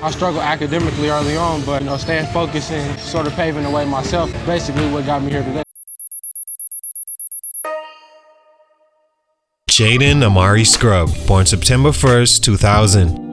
I struggled academically early on, but staying focused and sort of paving the way myself, basically what got me here today. Jaden Amari Scrubb, born September 1st, 2000.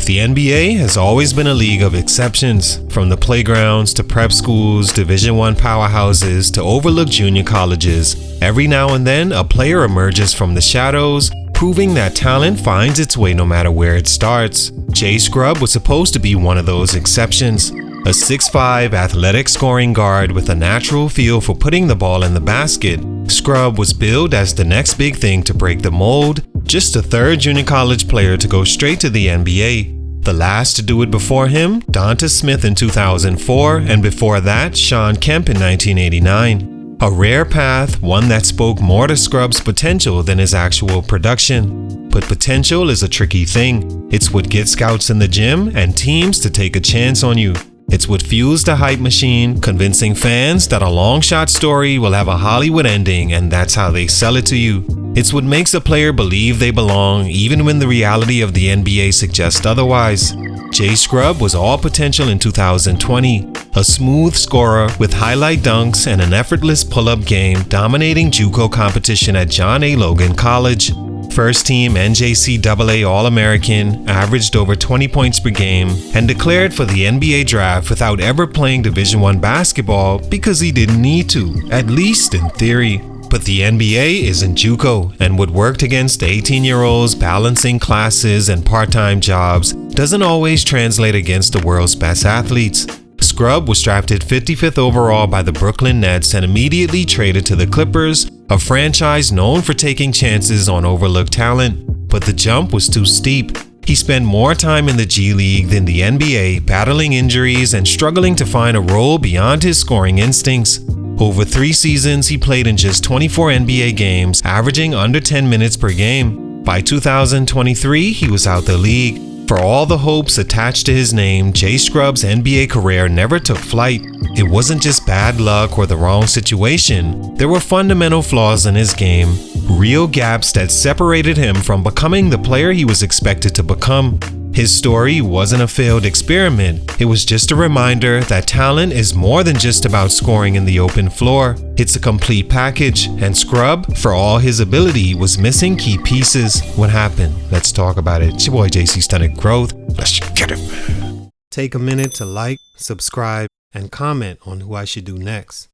The NBA has always been a league of exceptions, from the playgrounds to prep schools, Division I powerhouses to overlooked junior colleges. Every now and then, a player emerges from the shadows, proving that talent finds its way no matter where it starts. Jay Scrubb was supposed to be one of those exceptions. A 6'5" athletic scoring guard with a natural feel for putting the ball in the basket, Scrubb was billed as the next big thing to break the mold, just a third junior college player to go straight to the NBA. The last to do it before him, Donta Smith in 2004, and before that, Shawn Kemp in 1989. A rare path, one that spoke more to Scrubb's potential than his actual production. But potential is a tricky thing. It's what gets scouts in the gym and teams to take a chance on you. It's what fuels the hype machine, convincing fans that a long shot story will have a Hollywood ending, and that's how they sell it to you. It's what makes a player believe they belong even when the reality of the NBA suggests otherwise. Jay Scrubb was all potential in 2020, a smooth scorer with highlight dunks and an effortless pull-up game, dominating JUCO competition at John A. Logan College. First team NJCAA All-American, averaged over 20 points per game, and declared for the NBA draft without ever playing Division I basketball because he didn't need to, at least in theory. But the NBA isn't JUCO, and what worked against 18-year-olds balancing classes and part-time jobs doesn't always translate against the world's best athletes. Scrubb was drafted 55th overall by the Brooklyn Nets and immediately traded to the Clippers, a franchise known for taking chances on overlooked talent. But the jump was too steep. He spent more time in the G League than the NBA, battling injuries and struggling to find a role beyond his scoring instincts. Over 3 seasons, he played in just 24 NBA games, averaging under 10 minutes per game. By 2023, he was out the league. For all the hopes attached to his name, Jay Scrubb's NBA career never took flight. It wasn't just bad luck or the wrong situation. There were fundamental flaws in his game, real gaps that separated him from becoming the player he was expected to become. His story wasn't a failed experiment. It was just a reminder that talent is more than just about scoring in the open floor. It's a complete package, and Scrubb, for all his ability, was missing key pieces. What happened? Let's talk about it. It's your boy JC Stunted Growth. Let's get it. Take a minute to like, subscribe, and comment on who I should do next.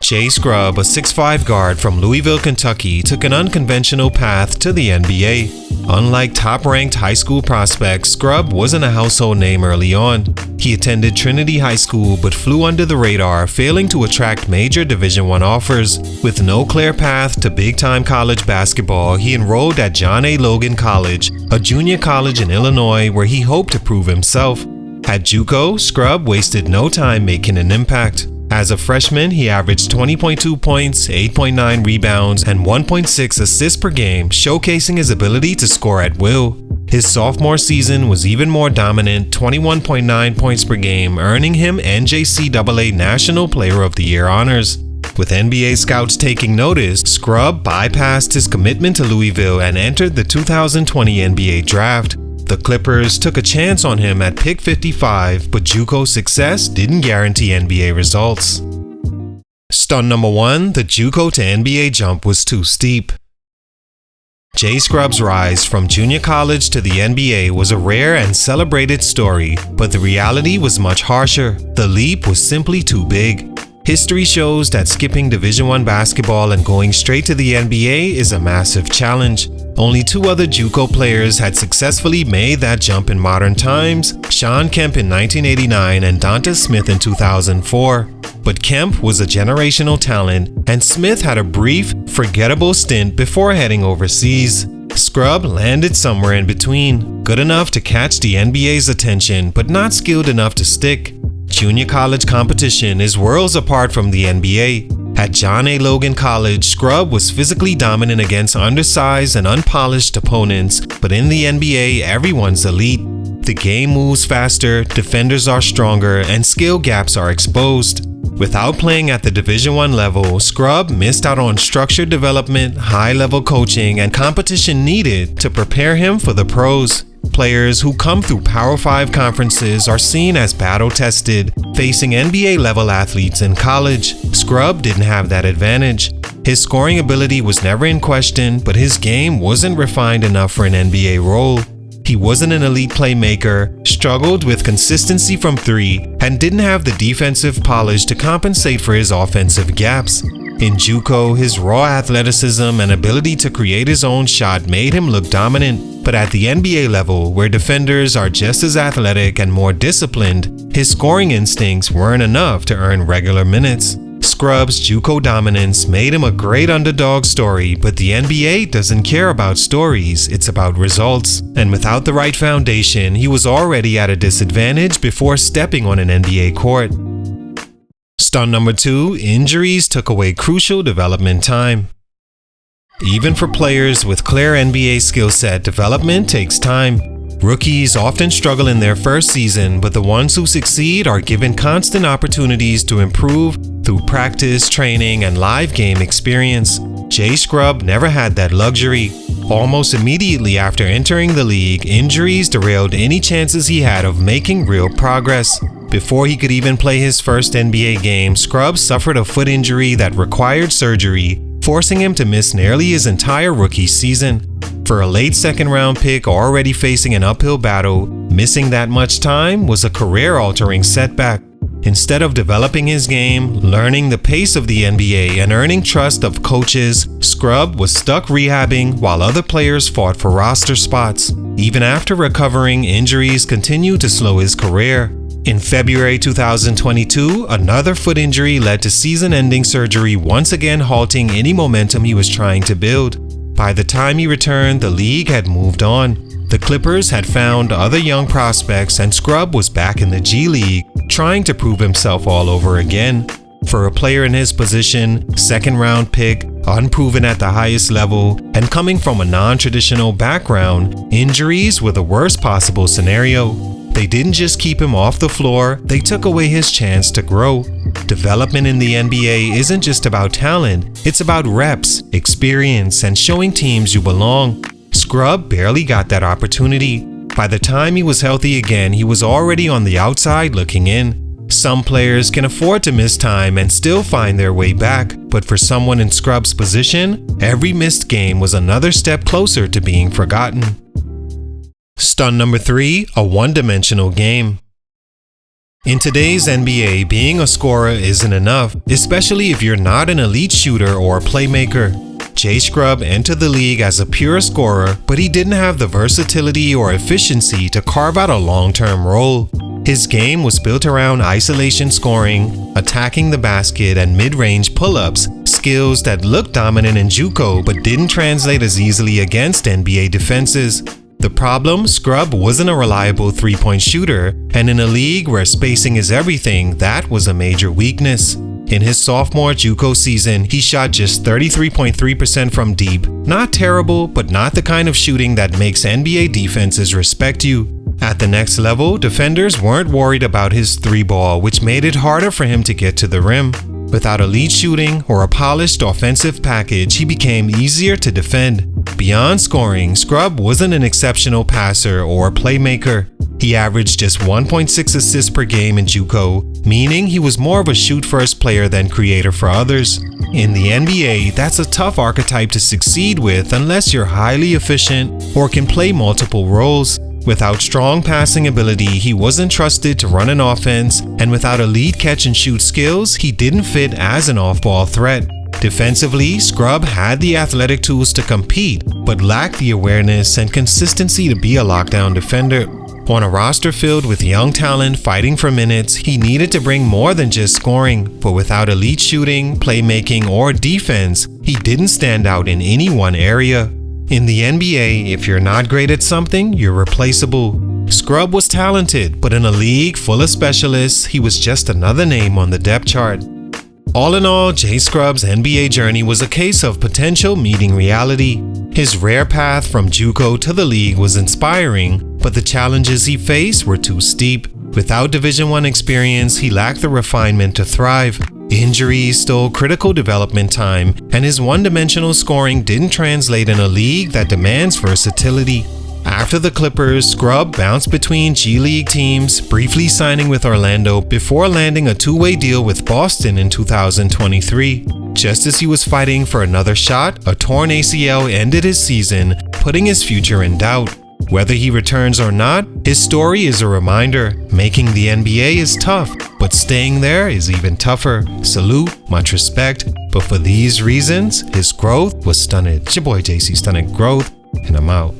Jay Scrubb, a 6'5" guard from Louisville, Kentucky, took an unconventional path to the NBA. Unlike top-ranked high school prospects, Scrubb wasn't a household name early on. He attended Trinity High School but flew under the radar, failing to attract major Division I offers. With no clear path to big-time college basketball, he enrolled at John A. Logan College, a junior college in Illinois where he hoped to prove himself. At JUCO, Scrubb wasted no time making an impact. As a freshman, he averaged 20.2 points, 8.9 rebounds, and 1.6 assists per game, showcasing his ability to score at will. His sophomore season was even more dominant, 21.9 points per game, earning him NJCAA National Player of the Year honors. With NBA scouts taking notice, Scrubb bypassed his commitment to Louisville and entered the 2020 NBA draft. The Clippers took a chance on him at pick 55, but JUCO success didn't guarantee NBA results. Stunt number 1, the JUCO to NBA jump was too steep. Jay Scrubb's rise from junior college to the NBA was a rare and celebrated story, but the reality was much harsher. The leap was simply too big. History shows that skipping Division I basketball and going straight to the NBA is a massive challenge. Only 2 other JUCO players had successfully made that jump in modern times, Shawn Kemp in 1989 and Donta Smith in 2004. But Kemp was a generational talent, and Smith had a brief, forgettable stint before heading overseas. Scrubb landed somewhere in between, good enough to catch the NBA's attention, but not skilled enough to stick. Junior college competition is worlds apart from the NBA. At John A. Logan College, Scrubb was physically dominant against undersized and unpolished opponents, but in the NBA, everyone's elite. The game moves faster, defenders are stronger, and skill gaps are exposed. Without playing at the Division I level, Scrubb missed out on structured development, high-level coaching, and competition needed to prepare him for the pros. players who come through Power 5 conferences are seen as battle-tested, facing NBA-level athletes in college. Scrubb didn't have that advantage. His scoring ability was never in question, but his game wasn't refined enough for an NBA role. He wasn't an elite playmaker, struggled with consistency from three, and didn't have the defensive polish to compensate for his offensive gaps. In JUCO, his raw athleticism and ability to create his own shot made him look dominant, but at the NBA level, where defenders are just as athletic and more disciplined, his scoring instincts weren't enough to earn regular minutes. Scrubb's JUCO dominance made him a great underdog story, but the NBA doesn't care about stories, it's about results. And without the right foundation, he was already at a disadvantage before stepping on an NBA court. Stunt number 2, injuries took away crucial development time. Even for players with clear NBA skill set, development takes time. Rookies often struggle in their first season, but the ones who succeed are given constant opportunities to improve through practice, training, and live game experience. Jay Scrubb never had that luxury. Almost immediately after entering the league, injuries derailed any chances he had of making real progress. Before he could even play his first NBA game, Scrubb suffered a foot injury that required surgery, forcing him to miss nearly his entire rookie season. For a late second-round pick already facing an uphill battle, missing that much time was a career-altering setback. Instead of developing his game, learning the pace of the NBA, and earning trust of coaches, Scrubb was stuck rehabbing while other players fought for roster spots. Even after recovering, injuries continued to slow his career. In February 2022, another foot injury led to season-ending surgery, once again halting any momentum he was trying to build. By the time he returned, the league had moved on. The Clippers had found other young prospects, and Scrubb was back in the G League, trying to prove himself all over again. For a player in his position, second-round pick, unproven at the highest level, and coming from a non-traditional background, injuries were the worst possible scenario. They didn't just keep him off the floor, they took away his chance to grow. Development in the NBA isn't just about talent, it's about reps, experience, and showing teams you belong. Scrubb barely got that opportunity. By the time he was healthy again, he was already on the outside looking in. Some players can afford to miss time and still find their way back, but for someone in Scrubb's position, every missed game was another step closer to being forgotten. Stunt number 3, a one-dimensional game. In today's NBA, being a scorer isn't enough, especially if you're not an elite shooter or playmaker. Jay Scrubb entered the league as a pure scorer, but he didn't have the versatility or efficiency to carve out a long-term role. His game was built around isolation scoring, attacking the basket, and mid-range pull-ups, skills that looked dominant in JUCO but didn't translate as easily against NBA defenses. The problem, Scrubb wasn't a reliable three-point shooter, and in a league where spacing is everything, that was a major weakness. In his sophomore JUCO season, he shot just 33.3% from deep. Not terrible, but not the kind of shooting that makes NBA defenses respect you. At the next level, defenders weren't worried about his three ball, which made it harder for him to get to the rim. Without elite shooting or a polished offensive package, he became easier to defend. Beyond scoring, Scrubb wasn't an exceptional passer or playmaker. He averaged just 1.6 assists per game in JUCO, meaning he was more of a shoot-first player than creator for others. In the NBA, that's a tough archetype to succeed with unless you're highly efficient or can play multiple roles. Without strong passing ability, he wasn't trusted to run an offense, and without elite catch-and-shoot skills, he didn't fit as an off-ball threat. Defensively, Scrubb had the athletic tools to compete, but lacked the awareness and consistency to be a lockdown defender. On a roster filled with young talent fighting for minutes, he needed to bring more than just scoring, but without elite shooting, playmaking, or defense, he didn't stand out in any one area. In the NBA, if you're not great at something, you're replaceable. Scrubb was talented, but in a league full of specialists, he was just another name on the depth chart. All in all, Jay Scrubb's NBA journey was a case of potential meeting reality. His rare path from JUCO to the league was inspiring, but the challenges he faced were too steep. Without Division I experience, he lacked the refinement to thrive. Injuries stole critical development time, and his one-dimensional scoring didn't translate in a league that demands versatility. After the Clippers, Scrubb bounced between G League teams, briefly signing with Orlando before landing a two-way deal with Boston in 2023. Just as he was fighting for another shot, a torn ACL ended his season, putting his future in doubt. Whether he returns or not, his story is a reminder. Making the NBA is tough, but staying there is even tougher. Salute, much respect, but for these reasons, his growth was stunted. It's your boy JC Stunted Growth, and I'm out.